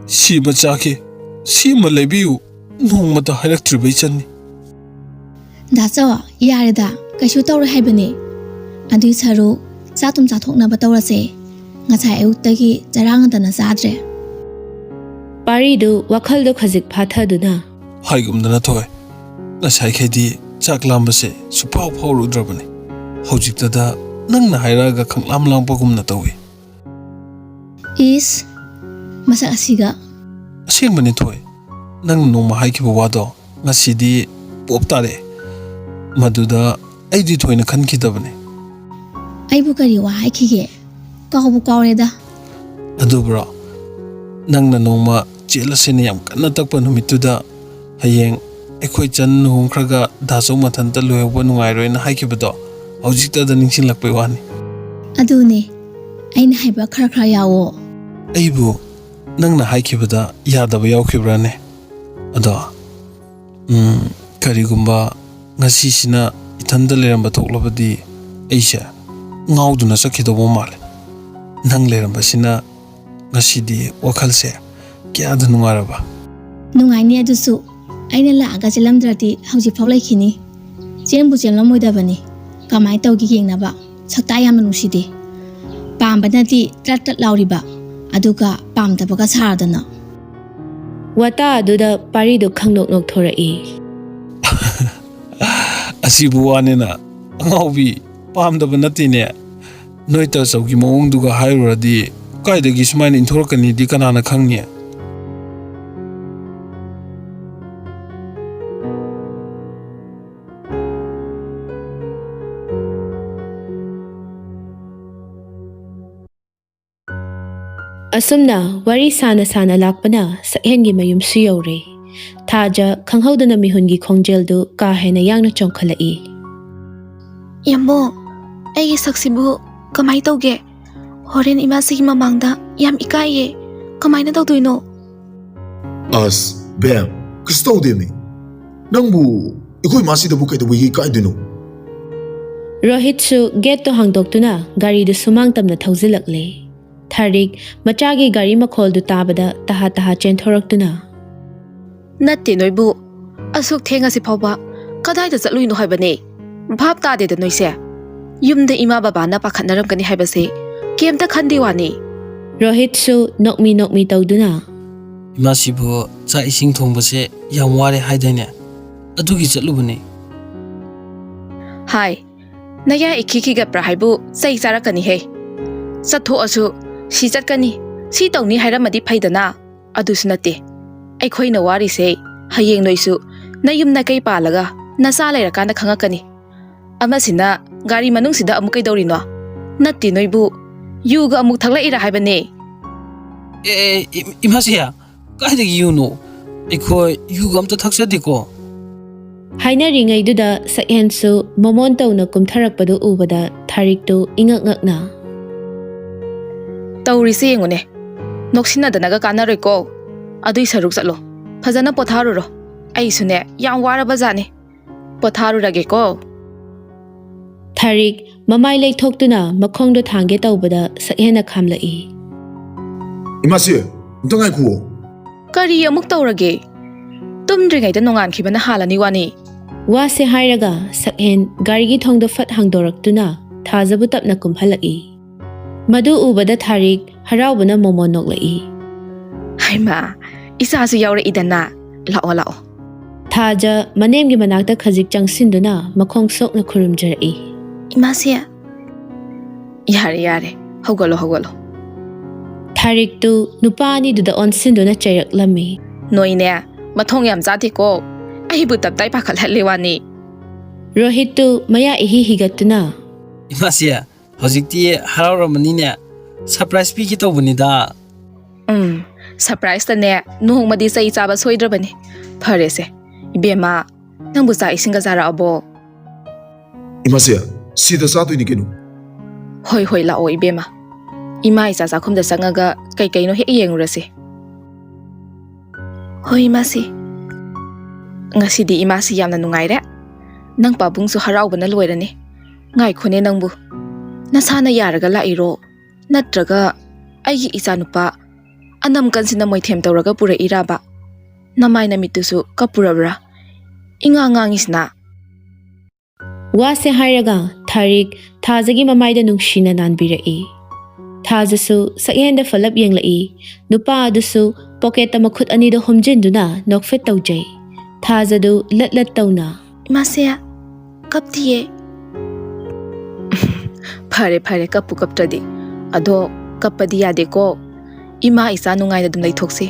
ꯁꯤꯃ ꯆꯥꯒꯦ ꯁꯤꯃ ꯂꯩꯕꯤꯌꯨ ꯅꯣꯡꯃꯇ ꯍꯥꯏꯔꯛꯇ꯭ꯔꯤꯕ ꯏꯆꯟꯅꯤ ꯗꯥꯆꯣ ꯌꯥꯔꯦꯗ ꯀꯩꯁꯨ ꯇꯧꯔꯣꯏ ꯍꯥꯏꯕꯅꯦ ꯑꯗꯨꯏ ꯁꯔꯨꯛ ꯆꯥꯛꯇꯨꯝ ꯆꯥꯊꯣꯛꯅꯕ ꯇꯧꯔꯁꯦ ꯉꯁꯥꯏ ꯑꯌꯨꯛꯇꯒꯤ ꯆꯔꯥ ꯉꯇꯅ ꯆꯥꯗ꯭ꯔꯦ ꯄꯥꯔꯤꯗꯨ ꯋꯥꯈꯜꯗꯣ ꯈꯖꯤꯛ ꯐꯥꯊꯗꯨꯅ ꯍꯥꯏꯒꯨꯝꯗꯅ ꯊꯣꯛꯑꯦ ꯉꯁꯥꯏꯈꯩꯗꯤ ꯆꯥꯛ ꯂꯥꯝꯕꯁꯦ ꯁꯨꯐꯥꯎ ꯐꯥꯎꯔꯨꯗ꯭ꯔꯕꯅꯤ ꯍꯧꯖꯤꯛꯇꯗ ꯅꯪꯅ ꯍꯥꯏꯔꯛꯑꯒ ꯈꯪꯂꯥꯝ ꯂꯥꯡꯕꯒꯨꯝꯅ ꯇꯧꯏ ꯏꯁ ꯃꯁꯛ ꯑꯁꯤꯒ ꯑꯁꯦꯡꯕꯅꯤ ꯊꯣꯛꯑꯦ ꯅꯪ ꯅꯣꯡꯃ ꯍꯥꯏꯈꯤꯕ ꯋꯥꯗꯣ ꯉꯁꯤꯗꯤ ꯄꯣꯞ ꯇꯥꯔꯛꯑꯦ ꯃꯗꯨꯗ ꯑꯩꯗꯤ ꯊꯣꯏꯅ ꯈꯟꯈꯤꯗꯕꯅꯤ ꯑꯩꯕꯨ ꯀꯔꯤ ꯋꯥ ꯍꯥꯏꯈꯤꯒꯦ ꯀꯥꯎꯕꯨ ꯀꯥꯎꯔꯦꯗ ꯑꯗꯨꯕꯨꯔꯣ ꯅꯪꯅ ꯅꯣꯡꯃ ꯆꯦꯜꯂꯁꯦꯅ ꯌꯥꯝ ꯀꯟꯅ ꯇꯛꯄ ꯅꯨꯃꯤꯠꯇꯨꯗ ꯍꯌꯦꯡ ꯑꯩꯈꯣꯏ ꯆꯟ ꯂꯨꯍꯣꯡꯈ꯭ꯔꯒ ꯗꯥꯆꯧ ꯃꯊꯟꯇ ꯂꯣꯏꯍꯧꯕ ꯅꯨꯡꯉꯥꯏꯔꯣꯏꯅ ꯍꯥꯏꯈꯤꯕꯗꯣ ꯍꯧꯖꯤꯛꯇꯗ ꯅꯤꯡꯁꯤꯡꯂꯛꯄꯩ ꯋꯥꯅꯤ ꯑꯗꯨꯅꯦ ꯑꯩꯅ ꯍꯥꯏꯕ ꯈꯔ ꯌꯥꯋꯣ ꯑꯩꯕꯨ ꯅꯪꯅ ꯍꯥꯏꯈꯤꯕꯗ ꯌꯥꯗꯕ ꯌꯥꯎꯈꯤꯕ꯭ꯔꯥꯅꯦ ꯑꯗꯣ ꯀꯔꯤꯒꯨꯝꯕ ꯉꯁꯤꯁꯤꯅ ꯏꯊꯟꯗ ꯂꯩꯔꯝꯕ ꯊꯣꯛꯂꯕꯗꯤ ꯑꯩꯁꯦ ꯉꯥꯎꯗꯨꯅ ꯆꯠꯈꯤꯗꯧꯕ ꯃꯥꯜꯂꯦ ꯅꯪ ꯂꯩꯔꯝꯕꯁꯤꯅ ꯉꯁꯤꯗꯤ ꯋꯥꯈꯜꯁꯦ ꯀꯌꯥꯗ ꯅꯨꯡꯉꯥꯏꯔꯕ ꯅꯨꯡꯉꯥꯏꯅꯤ ꯑꯗꯨꯁꯨ ꯑꯩꯅ ꯂꯥꯛꯑꯒ ꯆꯦꯜꯂꯝꯗ꯭ꯔꯗꯤ ꯍꯧꯖꯤꯛꯐꯥꯎ ꯂꯩꯈꯤꯅꯤ ꯆꯦꯟꯕꯨ ꯆꯦꯜꯂꯝꯃꯣꯏꯗꯕꯅꯤ ꯀꯃꯥꯏꯅ ꯇꯧꯒꯦ ꯌꯦꯡꯅꯕ ꯁꯛꯇꯥ ꯌꯥꯝꯅ ꯅꯨꯡꯁꯤꯗꯦ ꯄꯥꯝꯕꯅꯗꯤ ꯇ꯭ꯔꯠ ꯇ꯭ꯔꯠ ꯂꯥꯎꯔꯤꯕ ꯑꯗꯨꯒ ꯄꯥꯝꯗꯕꯒ ꯁꯥꯔꯗꯅ ꯋꯥꯇꯥ ꯑꯗꯨꯗ ꯄꯥꯔꯤꯗꯨ ꯈꯪꯅꯣꯛ ꯅꯣꯛꯊꯣꯔꯛꯏ ꯑꯁꯤꯕꯨ ꯋꯥꯅꯤꯅ ꯑꯉꯥꯎꯕꯤ ꯄꯥꯝꯗꯕ ꯅꯠꯇꯦꯅꯦ ꯅꯣꯏ ꯇꯥꯆꯧꯒꯤ ꯃꯑꯣꯡꯗꯨꯒ ꯍꯥꯏꯔꯨꯔꯗꯤ ꯀꯥꯏꯗꯒꯤ ꯁꯨꯃꯥꯏꯅ ꯏꯟꯊꯣꯔꯛꯀꯅꯤꯗꯤ ꯀꯅꯥꯅ ꯈꯪꯅꯤ ꯑꯁꯨꯝꯅ ꯋꯥꯔꯤ ꯁꯥꯅ ꯂꯥꯛꯄꯅ ꯁꯛꯍꯦꯟꯒꯤ ꯃꯌꯨꯝꯁꯨ ꯌꯧꯔꯦ ꯊꯥꯖ ꯈꯪꯍꯧꯗꯅ ꯃꯤꯍꯨꯟꯒꯤ ꯈꯣꯡꯖꯦꯜꯗꯨ ꯀꯥ ꯍꯦꯟꯅ ꯌꯥꯡꯅ ꯆꯣꯡꯈꯠꯂꯛꯏ ꯌꯥꯝꯕꯣ ꯑꯩꯒꯤ ꯁꯛꯁꯤꯕꯨ ꯀꯃꯥꯏ ꯇꯧꯒꯦ ꯍꯣꯔꯦꯟ ꯏꯃꯥꯁꯤꯒꯤ ꯃꯃꯥꯡꯗ ꯌꯥꯝ ꯏꯀꯥꯏꯌꯦ ꯀꯃꯥꯏꯅ ꯇꯧꯗꯣꯏꯅꯣ ꯑꯁ ꯕꯦꯝ ꯀꯩꯁꯨ ꯇꯧꯗꯦꯃꯤ ꯅꯪꯕꯨ ꯑꯩꯈꯣꯏ ꯃꯥꯁꯤꯗꯕꯨ ꯀꯩꯗꯧꯕꯒꯤ ꯏꯀꯥꯏꯗꯣꯏꯅꯣ ꯔꯣꯍꯤꯠꯁꯨ ꯒꯦꯠꯇꯣ ꯍꯥꯡꯗꯣꯛꯇꯨꯅ ꯒꯥꯔꯤꯗꯨ ꯁꯨꯃꯥꯡ ꯇꯝꯅ ꯊꯧꯖꯤꯜꯂꯛꯂꯦ ꯊꯥꯔꯤꯛ ꯃꯆꯥꯒꯤ ꯒꯥꯔꯤ ꯃꯈꯣꯜꯗꯨ ꯇꯥꯕꯗ ꯇꯍꯥ ꯆꯦꯟꯊꯣꯔꯛꯇꯨꯅ ꯅꯠꯇꯦ ꯅꯣꯏꯕꯨ ꯑꯁꯨꯛ ꯊꯦꯡꯉꯁꯤ ꯐꯥꯎꯕ ꯀꯗꯥꯏꯗ ꯆꯠꯂꯨꯏꯅꯣ ꯍꯥꯏꯕꯅꯦ ꯚꯥꯞ ꯇꯥꯗꯦꯗ ꯅꯣꯏꯁꯦ ꯌꯨꯝꯗ ꯏꯃꯥ ꯕꯕꯥꯅ ꯄꯥꯈꯠꯅꯔꯝꯒꯅꯤ ꯍꯥꯏꯕꯁꯦ ꯀꯩꯝꯇ ꯈꯟꯗꯦ ꯋꯥꯅꯤ ꯔꯣꯍꯤꯠꯁꯨ ꯅꯣꯛꯃꯤ ꯇꯧꯗꯨꯅ ꯏꯃꯥꯁꯤꯕꯨ ꯆꯥꯛ ꯏꯁꯤꯡ ꯊꯣꯡꯕꯁꯦ ꯌꯥꯝ ꯋꯥꯔꯦ ꯍꯥꯏꯗꯥꯏꯅꯦ ꯑꯗꯨꯒꯤ ꯆꯠꯂꯨꯕꯅꯤ ꯍꯥꯏ ꯅꯌꯥ ꯏꯈꯤꯈꯤꯒꯠꯄ꯭ꯔꯥ ꯍꯥꯏꯕꯨ ꯆꯩ ꯆꯥꯔꯛꯀꯅꯤꯍꯦ ꯆꯠꯊꯣꯛꯑꯁꯨ ꯁꯤ ꯆꯠꯀꯅꯤ ꯁꯤ ꯇꯧꯅꯤ ꯍꯥꯏꯔꯝꯃꯗꯤ ꯐꯩꯗꯅ ꯑꯗꯨꯁꯨ ꯅꯠꯇꯦ ꯑꯩꯈꯣꯏꯅ ꯋꯥꯔꯤꯁꯦ ꯍꯌꯦꯡ ꯅꯣꯏꯁꯨ ꯅꯌꯨꯝ ꯅꯀꯩ ꯄꯥꯜꯂꯒ ꯅꯆꯥ ꯂꯩꯔꯀꯥꯟꯗ ꯈꯪꯉꯛꯀꯅꯤ ꯑꯃꯁꯤꯅ ꯒꯥꯔꯤ ꯃꯅꯨꯡꯁꯤꯗ ꯑꯃꯨꯛ ꯀꯩꯗꯧꯔꯤꯅꯣ ꯅꯠꯇꯦ ꯅꯣꯏꯕꯨ ꯌꯨꯒ ꯑꯃꯨꯛ ꯊꯛꯂꯛꯏꯔꯥ ꯍꯥꯏꯕꯅꯦ ꯏꯃꯥꯁꯤꯌꯥ ꯀꯥꯏꯗꯒꯤ ꯌꯨꯅꯣ ꯑꯩꯈꯣꯏ ꯌꯨꯒ ꯑꯝꯇ ꯊꯛꯆꯗꯦꯀꯣ ꯍꯥꯏꯅꯔꯤꯉꯩꯗꯨꯗ ꯁꯛꯍꯦꯟꯁꯨ ꯃꯃꯣꯟ ꯇꯧꯅ ꯀꯨꯝꯊꯔꯛꯄꯗꯨ ꯎꯕꯗ ꯊꯥꯔꯤꯛꯇꯨ ꯏꯉꯛ ꯉꯛꯅ ꯇꯧꯔꯤꯁꯦ ꯌꯦꯡꯉꯨꯅꯦ ꯅꯣꯛꯁꯤꯟꯅꯗꯅꯒ ꯀꯥꯟꯅꯔꯣꯏꯀꯣ ꯑꯗꯨꯏ ꯁꯔꯨꯛ ꯆꯠꯂꯣ ꯐꯖꯅ ꯄꯣꯊꯥꯔꯨꯔꯣ ꯑꯩꯁꯨꯅꯦ ꯌꯥꯝ ꯋꯥꯔꯕꯖꯥꯠꯅꯤ ꯄꯣꯊꯥꯔꯨꯔꯒꯦꯀꯣ ꯊꯥꯔꯤꯛ ꯃꯃꯥꯏ ꯂꯩꯊꯣꯛꯇꯨꯅ ꯃꯈꯣꯡꯗꯣ ꯊꯥꯡꯒꯦ ꯇꯧꯕꯗ ꯁꯛꯍꯦꯟꯅ ꯈꯥꯝꯂꯛꯏ ꯏꯃꯥꯁꯤ ꯑꯝꯇ ꯉꯥꯏꯈꯨꯑꯣ ꯀꯔꯤ ꯑꯃꯨꯛ ꯇꯧꯔꯒꯦ ꯇꯨꯝꯗ꯭ꯔꯤꯉꯩꯗ ꯅꯣꯡꯉꯥꯟꯈꯤꯕꯅ ꯍꯥꯜꯂꯅꯤ ꯋꯥꯅꯤ ꯋꯥꯁꯦ ꯍꯥꯏꯔꯒ ꯁꯛꯍꯦꯟ ꯒꯥꯔꯤꯒꯤ ꯊꯣꯡꯗꯣ ꯐꯠ ꯍꯥꯡꯗꯣꯔꯛꯇꯨꯅ ꯊꯥꯖꯕꯨ ꯇꯞꯅ ꯀꯨꯝꯍꯜꯂꯛꯏ ꯃꯗꯨ ꯎꯕꯗ ꯊꯥꯔꯤꯛ ꯍꯔꯥꯎꯕꯅ ꯃꯣꯃꯣꯟ ꯅꯣꯛꯂꯛꯏ ꯍꯩꯃꯥ ꯏꯆꯥꯁꯨ ꯌꯥꯎꯔꯛꯏꯗꯅ ꯂꯥꯛꯑꯣ ꯂꯥꯛꯑꯣ ꯊꯥꯖ ꯃꯅꯦꯝꯒꯤ ꯃꯅꯥꯛꯇ ꯈꯖꯤꯛ ꯆꯪꯁꯤꯟꯗꯨꯅ ꯃꯈꯣꯡ ꯁꯣꯛꯅ ꯈꯨꯔꯨꯝꯖꯔꯛꯏ ꯏꯃꯥꯁꯤ ꯌꯥꯔꯦ ꯌꯥꯔꯦ ꯍꯧꯒꯠꯂꯣ ꯍꯧꯒꯠꯂꯣ ꯊꯥꯔꯤꯛꯇꯨ ꯅꯨꯄꯥ ꯑꯅꯤꯗꯨꯗ ꯑꯣꯟꯁꯤꯟꯗꯨꯅ ꯆꯩꯔꯛꯂꯝꯃꯤ ꯅꯣꯏꯅꯦ ꯃꯊꯣꯡ ꯌꯥꯝ ꯆꯥꯗꯦꯀꯣ ꯑꯩꯕꯨ ꯇꯞꯇꯥꯏ ꯄꯥꯈꯠꯍꯜꯂꯦ ꯋꯥꯅꯤ ꯔꯣꯍꯤꯠꯇꯨ ꯃꯌꯥ ꯏꯍꯤ ꯍꯤꯒꯠꯇꯨꯅ ꯏꯃꯥꯁꯤꯌꯥ ꯍꯧꯖꯤꯛꯇꯤ ꯍꯔꯥꯎꯔꯝꯃꯅꯤꯅꯦ ꯁꯔꯄ꯭ꯔꯥꯏꯖ ꯄꯤꯒꯦ ꯇꯧꯕꯅꯤꯗ ꯁꯔꯄ꯭ꯔꯥꯏꯖꯇꯅꯦ ꯅꯣꯡꯃꯗꯤ ꯆꯩ ꯆꯥꯕ ꯁꯣꯏꯗ꯭ꯔꯕꯅꯤ ꯐꯔꯦꯁꯦ ꯏꯕꯦꯝꯃ ꯅꯪꯕꯨ ꯆꯥꯛ ꯏꯁꯤꯡꯒ ꯆꯥꯔꯛꯑꯕꯣ 이마세야, 시다 싸도이니 게노. ꯍꯣꯏ ꯍꯣꯏ ꯂꯥꯛꯑꯣ ꯏꯕꯦꯝꯃ ꯏꯃꯥ ꯏꯆꯥ ꯆꯥꯛꯈꯨꯝꯗ ꯆꯪꯉꯒ ꯀꯩꯀꯩꯅꯣ ꯍꯦꯛ ꯌꯦꯡꯉꯨꯔꯁꯤ ꯍꯣꯏ ꯏꯃꯥꯁꯤ ꯉꯁꯤꯗꯤ ꯏꯃꯥꯁꯤ ꯌꯥꯝꯅ ꯅꯨꯡꯉꯥꯏꯔꯦ ꯅꯪ ꯄꯥꯕꯨꯡꯁꯨ ꯍꯔꯥꯎꯕꯅ ꯂꯣꯏꯔꯅꯤ ꯉꯥꯏꯈꯣꯅꯦ ꯅꯪꯕꯨ ꯅꯁꯥꯅ ꯌꯥꯔꯒ ꯂꯥꯛꯏꯔꯣ ꯅꯠꯇ꯭ꯔꯒ ꯑꯩꯒꯤ ꯏꯆꯥꯅꯨꯄꯥ ꯑꯅꯝꯀꯟꯁꯤꯅ ꯃꯣꯏꯊꯦꯝ ꯇꯧꯔꯒ ꯄꯨꯔꯛꯏꯔꯥꯕ ꯅꯃꯥꯏ ꯅꯃꯤꯠꯇꯨꯁꯨ ꯀꯞꯄꯨꯔꯕ꯭ꯔꯥ ꯏꯉꯥꯡ ꯉꯥꯡꯉꯤꯁꯤꯅ ꯋꯥꯁꯦ ꯍꯥꯏꯔꯒ ꯊꯥꯔꯤꯛ ꯊꯥꯖꯒꯤ ꯃꯃꯥꯏꯗ ꯅꯨꯡꯁꯤꯅ ꯅꯥꯟꯕꯤꯔꯛꯏ ꯊꯥꯖꯁꯨ ꯁꯛꯍꯦꯟꯗ ꯐꯂꯞ ꯌꯦꯡꯂꯛꯏ ꯅꯨꯄꯥ ꯑꯗꯨꯁꯨ ꯄꯣꯀꯦꯠꯇ ꯃꯈꯨꯠ ꯑꯅꯤꯗꯣ ꯍꯨꯝꯖꯤꯟꯗꯨꯅ ꯅꯣꯛꯐꯦꯠ ꯇꯧꯖꯩ ꯊꯥꯖꯗꯨ ꯂꯠ ꯂꯠ ꯇꯧꯅ ꯏꯃꯥꯁꯤ ꯀꯞꯇꯤꯌꯦ ꯐꯔꯦ ꯐꯔꯦ ꯀꯞꯄꯨ ꯀꯞꯇ꯭ꯔꯗꯤ ꯑꯗꯣ ꯀꯞꯄꯗꯤ ꯌꯥꯗꯦꯀꯣ ꯏꯃꯥ ꯏꯆꯥ ꯅꯨꯡꯉꯥꯏꯅ ꯑꯗꯨꯝ ꯂꯩꯊꯣꯛꯁꯤ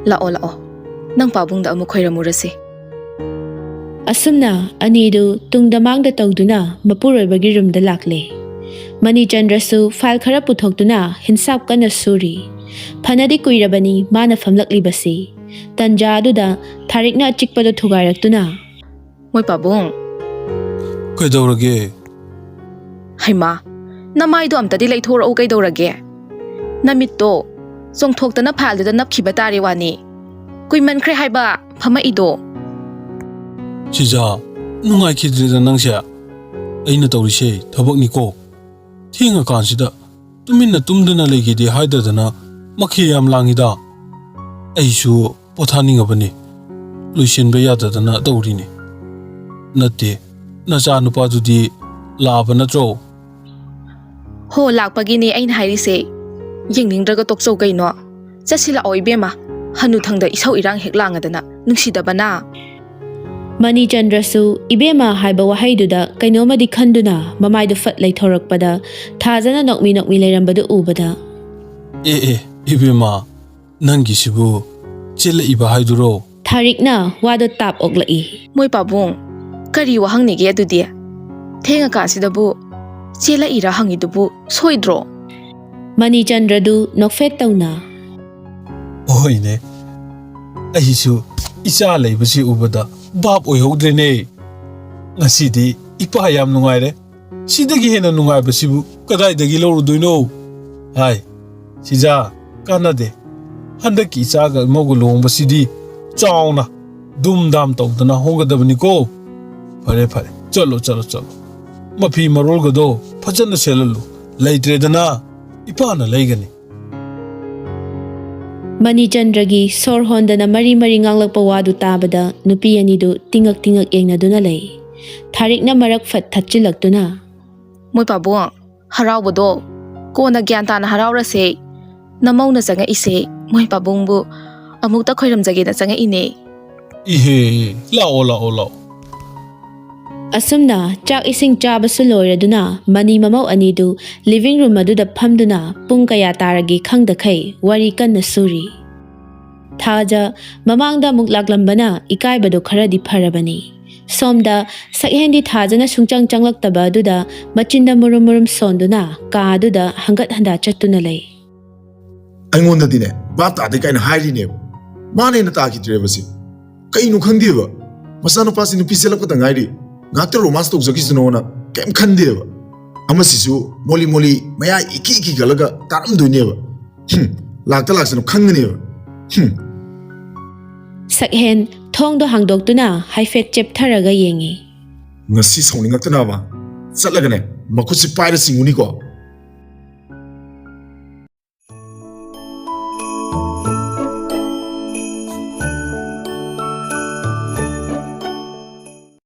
ꯂꯥꯛꯑꯣ ꯂꯥꯛꯑꯣ ꯅꯪ ꯄꯥꯕꯨꯡꯗ ꯑꯃꯨꯛ ꯈꯣꯏꯔꯝꯃꯨꯔꯁꯤ ꯑꯁꯨꯝꯅ ꯑꯅꯤꯗꯨ ꯇꯨꯡꯗ ꯃꯥꯡꯗ ꯇꯧꯗꯨꯅ ꯃꯄꯨꯔꯣꯏꯕꯒꯤ ꯔꯨꯝꯗ ꯂꯥꯛꯂꯦ ꯃꯅꯤꯆꯟꯗ꯭ꯔꯁꯨ ꯐꯥꯏꯜ ꯈꯔ ꯄꯨꯊꯣꯛꯇꯨꯅ ꯍꯤꯟꯁꯥꯞ ꯀꯟꯅ ꯁꯨꯔꯤ ꯐꯅꯗꯤ ꯀꯨꯏꯔꯕꯅꯤ ꯃꯥꯅ ꯐꯝꯂꯛꯂꯤꯕꯁꯤ ꯇꯟꯖꯥ ꯑꯗꯨꯗ ꯊꯥꯔꯤꯛꯅ ꯑꯆꯤꯛꯄꯗꯣ ꯊꯨꯒꯥꯏꯔꯛꯇꯨꯅ ꯃꯣꯏ ꯄꯥꯕꯨꯡ ꯀꯩꯗꯧꯔꯒꯦ ꯍꯩꯃꯥ ꯅꯃꯥꯏꯗꯣ ꯑꯝꯇꯗꯤ ꯂꯩꯊꯣꯔꯛꯎ ꯀꯩꯗꯧꯔꯒꯦ ꯅꯃꯤꯠꯇꯣ ꯆꯣꯡꯊꯣꯛꯇꯅ ꯐꯥꯏꯜꯗꯨꯗ ꯅꯞꯈꯤꯕ ꯇꯥꯔꯦ ꯋꯥꯅꯤ ꯀꯨꯏꯃꯟꯈ꯭ꯔꯦ ꯍꯥꯏꯕ ꯐꯝꯃꯛꯏꯗꯣ ꯁꯤꯖꯥ ꯅꯨꯡꯉꯥꯏꯈꯤꯗ꯭ꯔꯦꯗ ꯅꯪꯁꯦ ꯑꯩꯅ ꯇꯧꯔꯤꯁꯦ ꯊꯕꯛꯅꯤꯀꯣ ꯊꯦꯡꯉꯀꯥꯟꯁꯤꯗ ꯇꯨꯃꯤꯟꯅ ꯇꯨꯝꯗꯅ ꯂꯩꯒꯦꯗꯤ ꯍꯥꯏꯗꯗꯅ ꯃꯈꯦ ꯌꯥꯝ ꯂꯥꯡꯉꯤꯗ ꯑꯩꯁꯨ ꯄꯣꯊꯥꯅꯤꯡꯉꯕꯅꯤ ꯂꯣꯏꯁꯤꯟꯕ ꯌꯥꯗꯗꯅ ꯇꯧꯔꯤꯅꯤ ꯅꯠꯇꯦ ꯅꯆꯥ ꯅꯨꯄꯥꯗꯨꯗꯤ ꯂꯥꯛꯑꯕ ꯅꯠꯇ꯭ꯔꯣ ꯍꯣ ꯂꯥꯛꯄꯒꯤꯅꯦ ꯑꯩꯅ ꯍꯥꯏꯔꯤꯁꯦ ꯌꯦꯡꯅꯤꯡꯗ꯭ꯔꯒ ꯇꯣꯛꯆꯧ ꯀꯩꯅꯣ ꯆꯠꯁꯤꯜꯂꯛꯑꯣ ꯏꯕꯦꯝꯃ ꯍꯅꯨꯊꯪꯗ ꯏꯁꯧ ꯏꯔꯥꯡ ꯍꯦꯛ ꯂꯥꯡꯉꯗꯅ ꯅꯨꯡꯁꯤꯗꯕꯅ ꯃꯅꯤꯆꯟꯗ꯭ꯔꯁꯨ ꯏꯕꯦꯝꯃ ꯍꯥꯏꯕ ꯋꯥꯍꯩꯗꯨꯗ ꯀꯩꯅꯣꯃꯗꯤ ꯈꯟꯗꯨꯅ ꯃꯃꯥꯏꯗꯨ ꯐꯠ ꯂꯩꯊꯣꯔꯛꯄꯗ ꯊꯥꯖꯅ ꯅꯣꯛꯃꯤ ꯅꯣꯛꯃꯤ ꯂꯩꯔꯝꯕꯗꯨ ꯎꯕꯗ ꯑꯦ ꯏꯕꯦꯝꯃ ꯅꯪꯒꯤꯁꯤꯕꯨ ꯆꯦꯜꯂꯛꯏꯕ ꯍꯥꯏꯗꯨꯔꯣ ꯊꯥꯔꯤꯛꯅ ꯋꯥꯗꯣ ꯇꯥꯞ ꯑꯣꯛꯂꯛꯏ ꯃꯣꯏ ꯄꯥꯕꯨꯡ ꯀꯔꯤ ꯋꯥꯍꯪꯅꯤꯒꯦ ꯑꯗꯨꯗꯤ ꯊꯦꯡꯉꯀꯥꯟꯁꯤꯗꯕꯨ ꯆꯦꯜꯂꯛꯏꯔꯥ ꯍꯪꯉꯤꯗꯨꯕꯨ ꯁꯣꯏꯗ꯭ꯔꯣ ꯃꯅꯤꯆꯟꯗ꯭ꯔꯗꯨ ꯅꯣꯛꯐꯦꯠ ꯇꯧꯅ ꯍꯣꯏꯅꯦ ꯑꯩꯁꯨ ꯏꯆꯥ ꯂꯩꯕꯁꯤ ꯎꯕꯗ ꯚꯥꯞ ꯑꯣꯏꯍꯧꯗ꯭ꯔꯦꯅꯦ ꯉꯁꯤꯗꯤ ꯏꯄꯥ ꯌꯥꯝ ꯅꯨꯡꯉꯥꯏꯔꯦ ꯁꯤꯗꯒꯤ ꯍꯦꯟꯅ ꯅꯨꯡꯉꯥꯏꯕꯁꯤꯕꯨ ꯀꯗꯥꯏꯗꯒꯤ ꯂꯧꯔꯨꯗꯣꯏꯅꯣ ꯍꯥꯏ ꯁꯤꯖꯥ ꯀꯥꯟꯅꯗꯦ ꯍꯟꯗꯛꯀꯤ ꯏꯆꯥꯒ ꯏꯃꯧꯒ ꯂꯨꯍꯣꯡꯕꯁꯤꯗꯤ ꯆꯥꯎꯅ ꯗꯨꯝ ꯗꯥꯝ ꯇꯧꯗꯅ ꯍꯣꯡꯒꯗꯕꯅꯤꯀꯣ ꯐꯔꯦ ꯐꯔꯦ ꯆꯠꯂꯣ ꯃꯐꯤ ꯃꯔꯣꯜꯒꯗꯣ ꯐꯖꯅ ꯁꯦꯠꯍꯜꯂꯨ ꯂꯩꯇ꯭ꯔꯦꯗꯅ ꯏꯄꯥꯅ ꯂꯩꯒꯅꯤ ꯃꯅꯤꯆꯟꯗ꯭ꯔꯒꯤ ꯁꯣꯔ ꯍꯣꯟꯗꯅ ꯃꯔꯤ ꯃꯔꯤ ꯉꯥꯡꯂꯛꯄ ꯋꯥꯗꯨ ꯇꯥꯕꯗ ꯅꯨꯄꯤ ꯑꯅꯤꯗꯨ ꯇꯤꯡꯉꯛ ꯇꯤꯡꯉꯛ ꯌꯦꯡꯅꯗꯨꯅ ꯂꯩ ꯊꯥꯔꯤꯛꯅ ꯃꯔꯛ ꯐꯠ ꯊꯠꯆꯤꯜꯂꯛꯇꯨꯅ ꯃꯣꯏ ꯄꯥꯕꯨꯡ ꯍꯔꯥꯎꯕꯗꯣ ꯀꯣꯟꯅ ꯒ꯭ꯌꯥꯟ ꯇꯥꯅ ꯍꯔꯥꯎꯔꯁꯦ ꯅꯃꯧꯅ ꯆꯪꯉꯛꯏꯁꯦ ꯃꯣꯏ ꯄꯥꯕꯨꯡꯕꯨ ꯑꯃꯨꯛꯇ ꯈꯣꯏꯔꯝꯖꯒꯦꯅ ꯆꯪꯉꯛꯏꯅꯦ ꯏꯍꯦ ꯂꯥꯛꯑꯣ ꯑꯁꯨꯝꯅ ꯆꯥꯛ ꯏꯁꯤꯡ ꯆꯥꯕꯁꯨ ꯂꯣꯏꯔꯗꯨꯅ ꯃꯅꯤ ꯃꯃꯧ ꯑꯅꯤꯗꯨ ꯂꯤꯚꯤꯡ ꯔꯨꯝ ꯑꯗꯨꯗ ꯐꯝꯗꯨꯅ ꯄꯨꯡ ꯀꯌꯥ ꯇꯥꯔꯒꯦ ꯈꯪꯗꯈꯩ ꯋꯥꯔꯤ ꯀꯟꯅ ꯁꯨꯔꯤ꯫ ꯊꯥꯖ ꯃꯃꯥꯡꯗ ꯑꯃꯨꯛ ꯂꯥꯛꯂꯝꯕꯅ ꯏꯀꯥꯏꯕꯗꯣ ꯈꯔꯗꯤ ꯐꯔꯕꯅꯤ꯫ ꯁꯣꯝꯗ ꯁꯛꯍꯦꯟꯗꯤ ꯊꯥꯖꯅ ꯁꯨꯡꯆꯪ ꯆꯪꯂꯛꯇꯕ ꯑꯗꯨꯗ ꯃꯆꯤꯟꯗ ꯃꯨꯔꯨꯝ ꯃꯨꯔꯨꯝ ꯁꯣꯟꯗꯨꯅ ꯀꯥ ꯑꯗꯨꯗ ꯍꯪꯒꯠ ꯍꯟꯗꯥ ꯆꯠꯇꯨꯅ ꯂꯩ꯫ ꯑꯩꯉꯣꯟꯗꯗꯤꯅꯦ ꯚꯥꯞ ꯇꯥꯗꯦ ꯀꯥꯏꯅ ꯍꯥꯏꯔꯤꯅꯦꯕ ꯃꯥꯅ ꯍꯦꯟꯅ ꯇꯥꯈꯤꯗ꯭ꯔꯦꯕꯁꯤ ꯀꯩꯅꯣ ꯈꯪꯗꯦꯕ ꯃꯆꯥꯅꯨꯄꯥꯁꯤ ꯅꯨꯄꯤ ꯆꯦꯜꯂꯛꯄꯗ ꯉꯥꯏꯔꯤ ꯉꯥꯛꯇ ꯔꯣꯃꯥꯟꯁ ꯇꯧꯖꯈꯤꯁꯅꯣꯅ ꯀꯩꯝ ꯈꯟꯗꯦꯕ ꯑꯃꯁꯤꯁꯨ ꯃꯣꯂꯤ ꯃꯣꯂꯤ ꯃꯌꯥ ꯏꯀꯤ ꯏꯀꯤ ꯒꯠꯂꯒ ꯇꯥꯔꯝꯗꯣꯏꯅꯦꯕ ꯂꯥꯛꯇ ꯂꯥꯛꯁꯅꯨ ꯈꯪꯒꯅꯦꯕ ꯁꯛꯍꯦꯟ ꯊꯣꯡꯗꯣ ꯍꯥꯡꯗꯣꯛꯇꯨꯅ ꯍꯥꯏꯐꯦꯠ ꯆꯦꯞꯊꯔꯒ ꯌꯦꯡꯉꯤ꯫ ꯉꯁꯤ ꯁꯥꯎꯅꯤꯡꯉꯛꯇꯅꯕ ꯆꯠꯂꯒꯅꯦ ꯃꯈꯨꯠꯁꯤ ꯄꯥꯏꯔ ꯆꯤꯡꯉꯨꯅꯤꯀꯣ